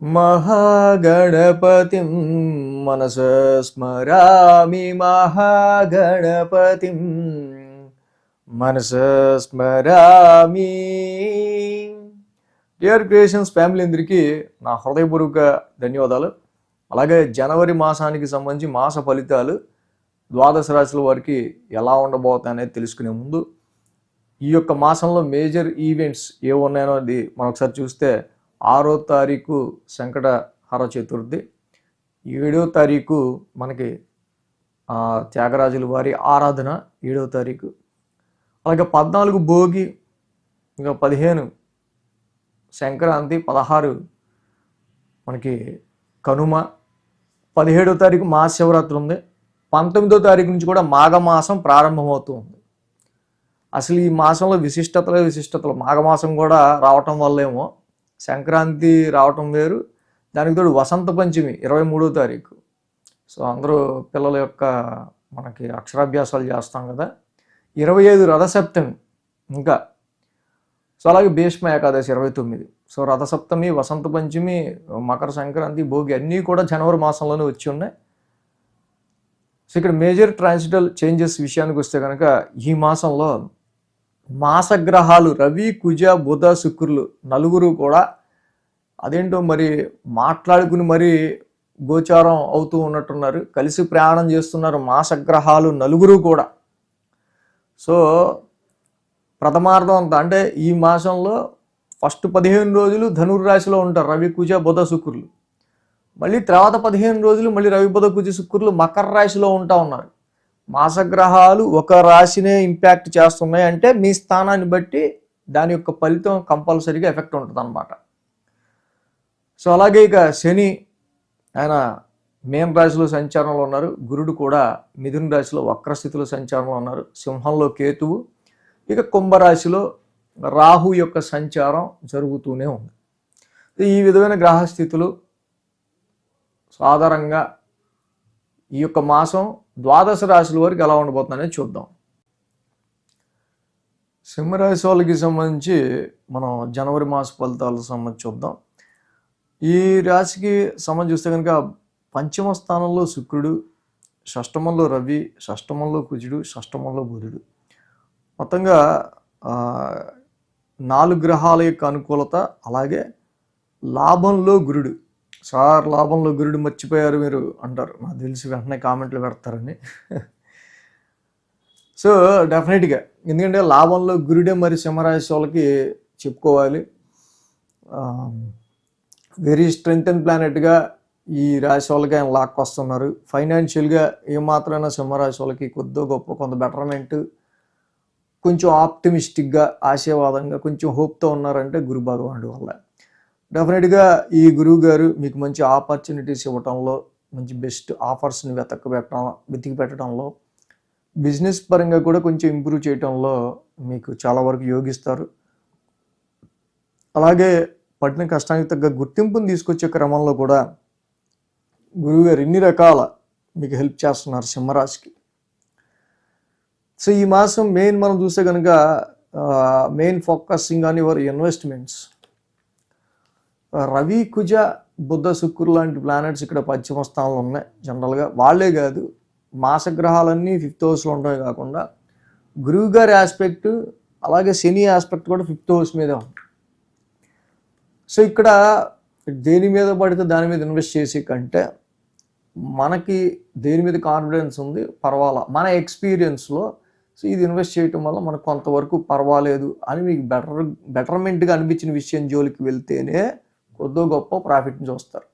మహాగణపతిం మనసా స్మరామి మహాగణపతిం మనసా స్మరామి. Dear creations family అందరికీ నా హృదయపూర్వక ధన్యవాదాలు. అలాగే జనవరి మాసానికి సంబంధించి మాస ఫలితాలు ద్వాదశ రాశుల వారికి ఎలా ఉండబోతాయి అనేది తెలుసుకునే ముందు ఈ యొక్క మాసంలో మేజర్ ఈవెంట్స్ ఏమున్నాయో అది మనం ఒకసారి చూస్తే 6వ తారీఖు సంకటహర చతుర్థి, 7వ తారీఖు మనకి త్యాగరాజుల వారి ఆరాధన 7వ తారీఖు, అలాగే 14 భోగి, ఇంకా 15 సంక్రాంతి, 16 మనకి కనుమ, 17వ తారీఖు మహాశివరాత్రి ఉంది, 19వ తారీఖు నుంచి కూడా మాఘమాసం ప్రారంభమవుతూ ఉంది. అసలు ఈ మాసంలో విశిష్టతలు మాఘమాసం కూడా రావటం వల్లేమో సంక్రాంతి రావటం వేరు, దానికి తోడు వసంత పంచమి 23వ తారీఖు. సో అందరూ పిల్లల యొక్క మనకి అక్షరాభ్యాసాలు చేస్తాం కదా. 25 రథసప్తమి, ఇంకా సో అలాగే భీష్మ ఏకాదశి 29. సో రథసప్తమి, వసంత పంచమి, మకర సంక్రాంతి, భోగి అన్నీ కూడా జనవరి మాసంలోనే వచ్చి ఉన్నాయి. సో ఇక్కడ మేజర్ ట్రాన్సిటల్ చేంజెస్ విషయానికి వస్తే కనుక ఈ మాసంలో మాసగ్రహాలు రవి, కుజ, బుధ, శుక్రులు నలుగురు కూడా అదేంటో మరి మాట్లాడుకుని మరి గోచారం అవుతూ ఉన్నట్టున్నారు, కలిసి ప్రయాణం చేస్తున్నారు మాసగ్రహాలు నలుగురు కూడా. సో ప్రథమార్థం అంతా అంటే ఈ మాసంలో ఫస్ట్ 15 రోజులు ధనుర్రాశిలో ఉంటారు రవి, కుజ, బుధ, శుక్రులు. మళ్ళీ తర్వాత 15 రోజులు మళ్ళీ రవి, బుధ, కుజ, శుక్రులు మకర రాశిలో ఉంటా ఉన్నారు. మాసగ్రహాలు ఒక రాశినే ఇంపాక్ట్ చేస్తున్నాయి అంటే మీ స్థానాన్ని బట్టి దాని యొక్క ఫలితం కంపల్సరీగా ఎఫెక్ట్ ఉంటుంది అన్నమాట. సో అలాగే ఇక శని ఆయన మేన రాశిలో సంచారంలో ఉన్నారు, గురుడు కూడా మిథున రాశిలో వక్రస్థితిలో సంచారంలో ఉన్నారు, సింహంలో కేతువు, ఇక కుంభరాశిలో రాహు యొక్క సంచారం జరుగుతూనే ఉంది. ఈ విధమైన గ్రహస్థితులు సాధారణంగా ఈ యొక్క మాసం ద్వాదశ రాశుల వరకు ఎలా ఉండబోతుందనేది చూద్దాం. సింహరాశి వాళ్ళకి సంబంధించి మనం జనవరి మాస ఫలితాలకు సంబంధించి చూద్దాం. ఈ రాశికి సంబంధించి చూస్తే కనుక పంచమ స్థానంలో శుక్రుడు, షష్టమంలో రవి, షష్టమంలో కుజుడు, షష్టమంలో బుధుడు, మొత్తంగా 4 గ్రహాల యొక్క అనుకూలత. అలాగే లాభంలో గురుడు. సార్ లాభంలో గురుడు మర్చిపోయారు మీరు అంటారు, నాకు తెలిసి వెంటనే కామెంట్లు పెడతారని. సో డెఫినెట్గా ఎందుకంటే లాభంలో గురుడే మరి సింహరాశి వాళ్ళకి చెప్పుకోవాలి. వెరీ స్ట్రెంగ్త్ అండ్ ప్లానెట్గా ఈ రాశి వాళ్ళకి ఆయన లాక్కొస్తున్నారు. ఫైనాన్షియల్గా ఏమాత్రమైనా సింహరాశి వాళ్ళకి కొద్దో గొప్ప కొంత బెటర్మెంట్, కొంచెం ఆప్టిమిస్టిక్గా, ఆశావాదంగా, కొంచెం హోప్తో ఉన్నారంటే గురు భగవానుడి వల్ల. డెఫినెట్గా ఈ గురువు గారు మీకు మంచి ఆపర్చునిటీస్ ఇవ్వటంలో, మంచి బెస్ట్ ఆఫర్స్ని వెతికి పెట్టడంలో, బిజినెస్ పరంగా కూడా కొంచెం ఇంప్రూవ్ చేయడంలో మీకు చాలా వరకు యోగిస్తారు. అలాగే పడిన కష్టానికి తగ్గ గుర్తింపుని తీసుకొచ్చే క్రమంలో కూడా గురువు గారు ఇన్ని రకాల మీకు హెల్ప్ చేస్తున్నారు సింహరాశికి. సో ఈ మాసం మనం చూస్తే కనుక main focusing on your investments. Ravi, కుజ, బుధ, శుక్రు లాంటి ప్లానెట్స్ ఇక్కడ పశ్చిమ స్థానంలో ఉన్నాయి. జనరల్గా వాళ్ళే కాదు, మాసగ్రహాలన్నీ 5th హౌస్లో ఉండటమే కాకుండా గురువు గారి ఆస్పెక్ట్, అలాగే శని ఆస్పెక్ట్ కూడా 5th హౌస్ మీదే ఉంది. సో ఇక్కడ దేని మీద పడితే దాని మీద ఇన్వెస్ట్ చేసే కంటే మనకి దేని మీద కాన్ఫిడెన్స్ ఉంది పర్వాలా, మన ఎక్స్పీరియన్స్లో సో ఇది ఇన్వెస్ట్ చేయటం వల్ల మనకు కొంతవరకు పర్వాలేదు అని మీకు బెటర్మెంట్గా అనిపించిన విషయం జోలికి వెళ్తేనే కొద్దో గొప్ప ప్రాఫిట్ని చూస్తారు.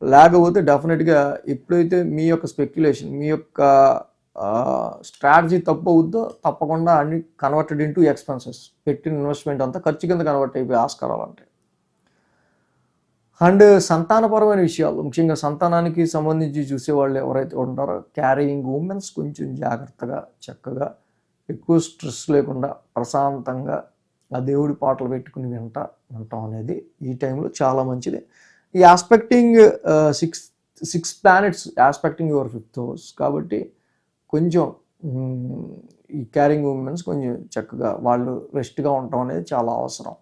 లేకపోతే డెఫినెట్గా ఎప్పుడైతే మీ యొక్క స్పెక్యులేషన్, మీ యొక్క స్ట్రాటజీ తప్పు అవుద్దో తప్పకుండా అన్ని కన్వర్టెడ్ ఇంటూ ఎక్స్పెన్సెస్, పెట్టిన ఇన్వెస్ట్మెంట్ అంతా ఖర్చు కింద కన్వర్ట్ అయిపోయి ఆస్కారాలు ఉంటాయి. అండ్ సంతానపరమైన విషయాలు, ముఖ్యంగా సంతానానికి సంబంధించి చూసేవాళ్ళు ఎవరైతే ఉంటారో క్యారీయింగ్ ఉమెన్స్ కొంచెం జాగ్రత్తగా, చక్కగా, ఎక్కువ స్ట్రెస్ లేకుండా ప్రశాంతంగా ఆ దేవుడి పాటలు పెట్టుకుని వినటం అనేది ఈ టైంలో చాలా మంచిది. ఈ aspecting 6 planets aspecting your 5th house కాబట్టి కొంచెం ఈ క్యారింగ్ ఉమెన్స్ కొంచెం చక్కగా వాళ్ళు రెస్ట్గా ఉండటం అనేది చాలా అవసరం.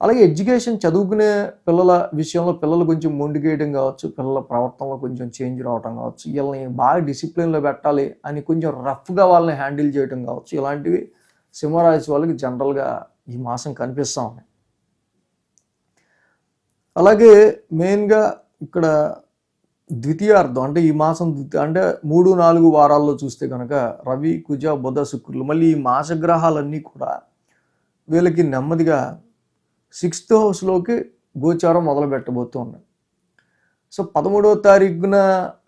అలాగే ఎడ్యుకేషన్ చదువుకునే పిల్లల విషయంలో పిల్లలు కొంచెం మొండికేయడం కావచ్చు, పిల్లల ప్రవర్తనలో కొంచెం చేంజ్ రావటం కావచ్చు, వీళ్ళని బాగా డిసిప్లిన్లో పెట్టాలి అని కొంచెం రఫ్గా వాళ్ళని హ్యాండిల్ చేయడం కావచ్చు, ఇలాంటివి సింహరాశి వాళ్ళకి జనరల్గా ఈ మాసం కనిపిస్తూ ఉన్నాయి. అలాగే మెయిన్గా ఇక్కడ ద్వితీయార్థం అంటే ఈ మాసం అంటే 3-4 వారాల్లో చూస్తే కనుక రవి, కుజ, బుధ, శుక్రులు, మళ్ళీ ఈ మాసగ్రహాలన్నీ కూడా వీళ్ళకి నెమ్మదిగా 6th హౌస్లోకి గోచారం మొదలు పెట్టబోతూ ఉన్నాయి. సో 13వ తారీఖున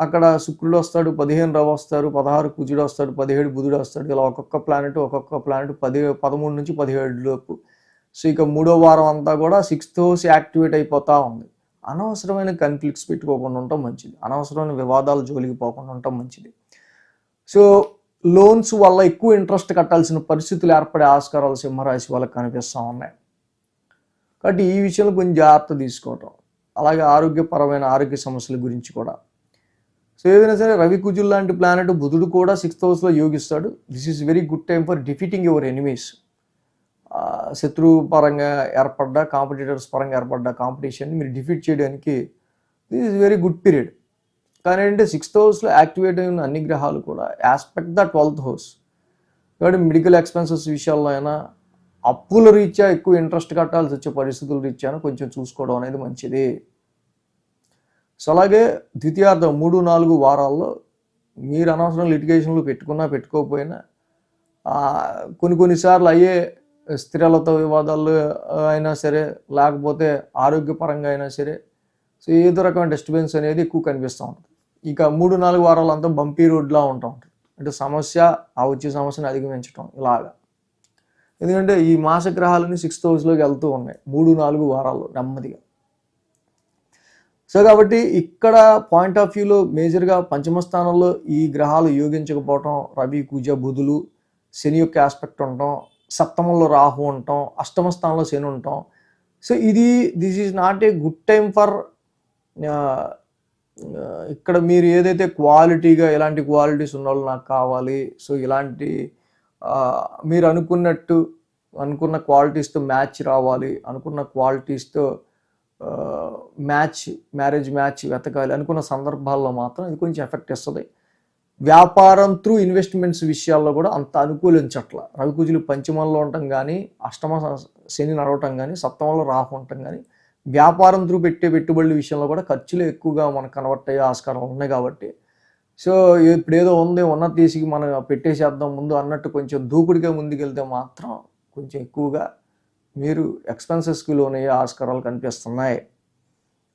అక్కడ శుక్రుడు వస్తాడు, 15 రవి వస్తారు, 16 కుజుడు వస్తాడు, 17 బుధుడు వస్తాడు. ఇలా ఒక్కొక్క ప్లానెట్ 13 నుంచి 17 లోపు. సో ఇక 3వ వారం అంతా కూడా 6th హౌస్ యాక్టివేట్ అయిపోతూ ఉంది. అనవసరమైన కాన్ఫ్లిక్ట్స్ పెట్టుకోకుండా ఉండటం మంచిది, అనవసరమైన వివాదాలు జోలికి పోకుండా ఉండటం మంచిది. సో లోన్స్ వల్ల ఎక్కువ ఇంట్రెస్ట్ కట్టాల్సిన పరిస్థితులు ఏర్పడే ఆస్కారాలు సింహరాశి వాళ్ళకి కనిపిస్తూ ఉన్నాయి. కాబట్టి ఈ విషయంలో కొంచెం జాగ్రత్త తీసుకోవటం. అలాగే ఆరోగ్య సమస్యల గురించి కూడా. సో ఏదైనా సరే రవి, కుజులు లాంటి ప్లానెట్, బుధుడు కూడా 6th హౌస్లో యోగిస్తాడు. This is very good time for defeating your enemies. శత్రువు పరంగా ఏర్పడ్డ, కాంపిటీటర్స్ పరంగా ఏర్పడ్డ కాంపిటీషన్ని మీరు డిఫీట్ చేయడానికి this is very good period. కానీ అంటే 6th హౌస్లో యాక్టివేట్ అయిన అన్ని గ్రహాలు కూడా యాస్పెక్ట్ ద 12th హౌస్. కాబట్టి మెడికల్ ఎక్స్పెన్సెస్ విషయాల్లో అయినా, అప్పుల రీత్యా ఎక్కువ ఇంట్రెస్ట్ కట్టాల్సి వచ్చే పరిస్థితుల రీత్యా కొంచెం చూసుకోవడం అనేది మంచిది. సో అలాగే ద్వితీయార్థం 3-4 వారాల్లో మీరు అనవసరం లిటిగేషన్లు పెట్టుకోకపోయినా కొన్నిసార్లు అయ్యే స్త్రీలతో వివాదాలు అయినా సరే, లేకపోతే ఆరోగ్యపరంగా అయినా సరే, సో ఏదో రకమైన డిస్టర్బెన్స్ అనేది ఎక్కువ కనిపిస్తూ ఉంటుంది. ఇక 3-4 వారాలంతా బంపీ రోడ్లా ఉంటా ఉంటుంది. అంటే వచ్చే సమస్యను అధిగమించడం ఇలాగా. ఎందుకంటే ఈ మాసగ్రహాలని 6th హౌస్లోకి వెళ్తూ ఉన్నాయి 3-4 వారాల్లో నెమ్మదిగా. సో కాబట్టి ఇక్కడ పాయింట్ ఆఫ్ వ్యూలో మేజర్గా పంచమ స్థానంలో ఈ గ్రహాలు యోగించకపోవటం, రవి, కుజ, బుధులు, శని యొక్క ఆస్పెక్ట్ ఉండటం, సప్తమంలో రాహు ఉండటం, అష్టమ స్థానంలో శని ఉండటం. So this is not a good time for ఇక్కడ మీరు ఏదైతే క్వాలిటీగా ఇలాంటి క్వాలిటీస్ ఉన్న వాళ్ళు నాకు కావాలి, సో ఇలాంటి మీరు అనుకున్న క్వాలిటీస్తో మ్యాచ్ రావాలి, అనుకున్న క్వాలిటీస్తో మ్యారేజ్ మ్యాచ్ వెతకాలి అనుకున్న సందర్భాల్లో మాత్రం ఇది కొంచెం ఎఫెక్ట్ ఇస్తుంది. వ్యాపారం త్రూ ఇన్వెస్ట్మెంట్స్ విషయాల్లో కూడా అంత అనుకూలించట్ల. రవికుజులు పంచమంలో ఉండటం కానీ, అష్టమ శని నడవటం కానీ, సప్తమంలో రాహు ఉండటం కానీ, వ్యాపారం త్రూ పెట్టుబడుల విషయంలో కూడా ఖర్చులు ఎక్కువగా మనకు కన్వర్ట్ అయ్యే ఆస్కారం ఉన్నాయి. కాబట్టి సో ఇప్పుడు ఏదో ఉంది ఉన్నది తీసి మనం పెట్టేసేద్దాం ముందు అన్నట్టు కొంచెం దూకుడిగా ముందుకెళ్తే మాత్రం కొంచెం ఎక్కువగా మీరు ఎక్స్పెన్సెస్కి లోనయ్యే ఆస్కారాలు కనిపిస్తున్నాయి.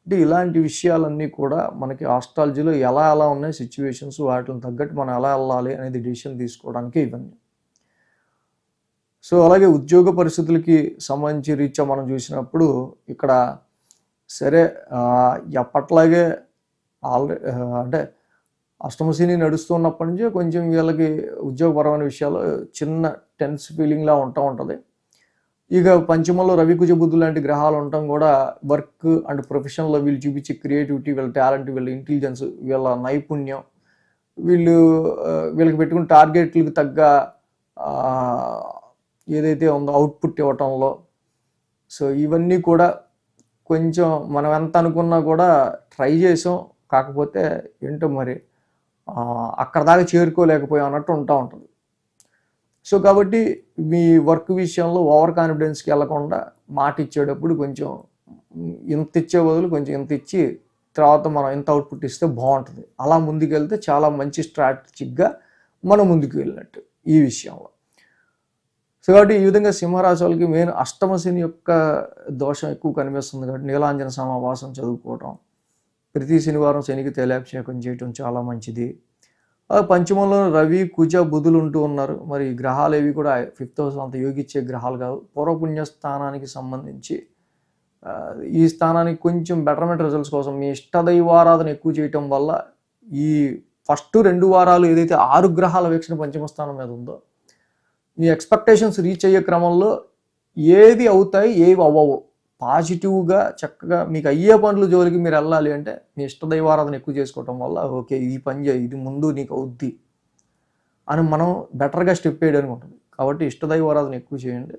అంటే ఇలాంటి విషయాలన్నీ కూడా మనకి ఆస్ట్రాలజీలో ఎలా ఉన్నాయి సిచ్యువేషన్స్, వాటిని తగ్గట్టు మనం ఎలా వెళ్ళాలి అనేది డిసిషన్ తీసుకోవడానికి ఇవన్నీ. సో అలాగే ఉద్యోగ పరిస్థితులకి సంబంధించి రీత్యా మనం చూసినప్పుడు ఇక్కడ సరే ఎప్పట్లాగే అంటే అష్టమశని నడుస్తున్నప్పటి నుంచి కొంచెం వీళ్ళకి ఉద్యోగపరమైన విషయాలు చిన్న టెన్స్ ఫీలింగ్లా ఉంటుంది. ఇక పంచమంలో రవి, కుజ, బుధులు లాంటి గ్రహాలు ఉండటం కూడా వర్క్ అండ్ ప్రొఫెషన్లో వీళ్ళు చూపించే క్రియేటివిటీ, వీళ్ళ టాలెంట్, వీళ్ళ ఇంటెలిజెన్స్, వీళ్ళ నైపుణ్యం, వీళ్ళకి పెట్టుకున్న టార్గెట్లకు తగ్గ ఏదైతే ఉందో అవుట్పుట్ ఇవ్వటంలో, సో ఇవన్నీ కూడా కొంచెం మనం ఎంత అనుకున్నా కూడా ట్రై చేసాం, కాకపోతే ఏంటో మరి అక్కడ దాకా చేరుకోలేకపోయాం అన్నట్టు ఉంటుంది. సో కాబట్టి మీ వర్క్ విషయంలో ఓవర్ కాన్ఫిడెన్స్కి వెళ్ళకుండా మాట ఇచ్చేటప్పుడు కొంచెం ఇంత ఇచ్చే బదులు కొంచెం ఇంత ఇచ్చి తర్వాత మనం ఎంత అవుట్పుట్ ఇస్తే బాగుంటుంది. అలా ముందుకెళ్తే చాలా మంచి స్ట్రాటజిక్గా మనం ముందుకు వెళ్ళినట్టు ఈ విషయంలో. సో కాబట్టి ఈ విధంగా సింహరాశి వాళ్ళకి మెయిన్ అష్టమ శని యొక్క దోషం ఎక్కువ కనిపిస్తుంది. కాబట్టి నీలాంజన సమావాసం చదువుకోవటం, ప్రతి శనివారం శనికి తైలాభిషేకం చేయటం చాలా మంచిది. పంచమంలో రవి, కుజ, బుధులు ఉంటూ ఉన్నారు. మరి గ్రహాలు ఏవి కూడా 5th హౌస్ అంత యోగిచ్చే గ్రహాలు కాదు. పూర్వపుణ్య స్థానానికి సంబంధించి ఈ స్థానానికి కొంచెం బెటర్మెంట్ రిజల్ట్స్ కోసం మీ ఇష్టదైవారాధన ఎక్కువ చేయటం వల్ల ఈ ఫస్ట్ 2 వారాలు ఏదైతే 6 గ్రహాల వీక్షణ పంచమ స్థానం మీద ఉందో మీ ఎక్స్పెక్టేషన్స్ రీచ్ అయ్యే క్రమంలో ఏవి అవుతాయి, ఏవి అవ్వవు, పాజిటివ్గా చక్కగా మీకు అయ్యే పనులు జోలికి మీరు వెళ్ళాలి అంటే మీ ఇష్టదైవారాధన ఎక్కువ చేసుకోవటం వల్ల ఓకే ఈ పని చేయి, ఇది ముందు నీకు అవుద్ది అని మనం బెటర్గా స్టెప్ వేయడానికి ఉంటుంది. కాబట్టి ఇష్టదైవారాధన ఎక్కువ చేయండి.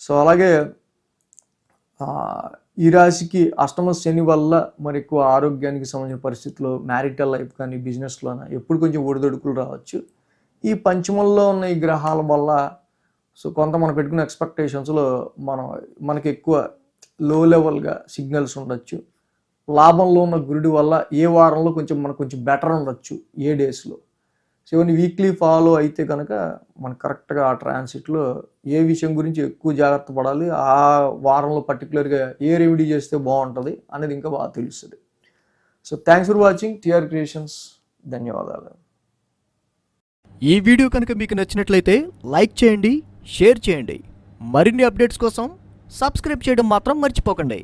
సో అలాగే ఈ రాశికి అష్టమ శని వల్ల మరి ఎక్కువ ఆరోగ్యానికి సంబంధించిన పరిస్థితుల్లో మ్యారిటల్ లైఫ్ కానీ బిజినెస్లోన ఎప్పుడు కొంచెం ఒడిదొడుకులు రావచ్చు. ఈ పంచమంలో ఉన్న ఈ గ్రహాల వల్ల కొంత మనం పెట్టుకున్న ఎక్స్పెక్టేషన్స్లో మనకి ఎక్కువ లో లెవెల్గా సిగ్నల్స్ ఉండొచ్చు. లాభంలో ఉన్న గురుడి వల్ల ఏ వారంలో మనకు కొంచెం బెటర్ ఉండొచ్చు ఏ డేస్లో. ఇవన్నీ వీక్లీ ఫాలో అయితే కనుక మనకు కరెక్ట్గా ఆ ట్రాన్సిట్లో ఏ విషయం గురించి ఎక్కువ జాగ్రత్త పడాలి, ఆ వారంలో పర్టికులర్గా ఏ రెమెడీ చేస్తే బాగుంటుంది అనేది ఇంకా బాగా తెలుస్తుంది. Thanks for watching TR creations. ధన్యవాదాలు. ఈ వీడియో కనుక మీకు నచ్చినట్లయితే లైక్ చేయండి, షేర్ చేయండి. మరిన్ని అప్డేట్స్ కోసం సబ్స్క్రైబ్ చేయడం మాత్రం మర్చిపోకండి.